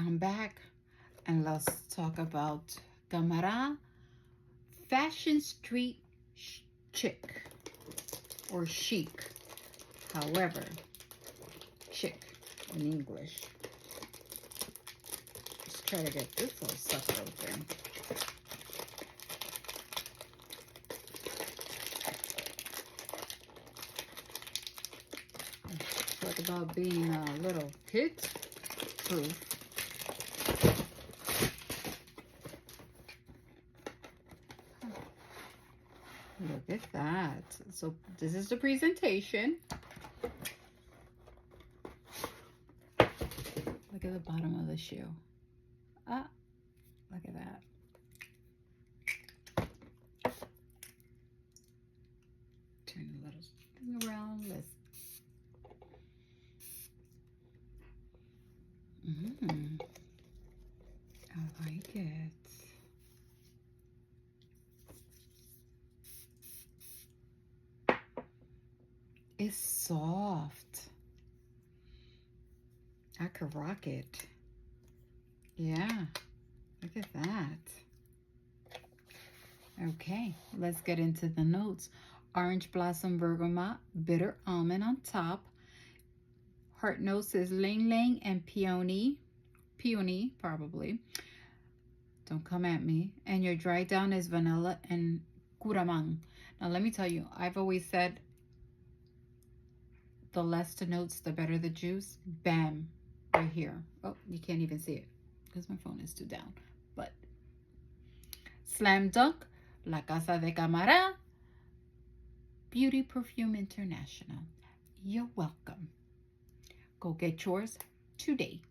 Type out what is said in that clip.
I'm back, and let's talk about Gamara Fashion Street Chic or chic, however, chic in English. Let's try to get this little sucker open. Talk about being a little kid-proof. Look at that. So this is the presentation. Look at the bottom of the shoe. Ah, look at that. Turn a little thing around. Let's. I like it. It's soft. I could rock it. Yeah, look at that. Okay, let's get into the notes. Orange blossom bergamot, bitter almond on top. Heart notes is ylang ylang and peony. Peony, probably. Don't come at me. And your dry down is vanilla and curamang. Now, let me tell you, I've always said the less the notes, the better the juice. Bam, right here. Oh, you can't even see it because my phone is too down. But Slam Dunk, La Casa de Gamara, Beauty Perfume International. You're welcome. Go get yours today.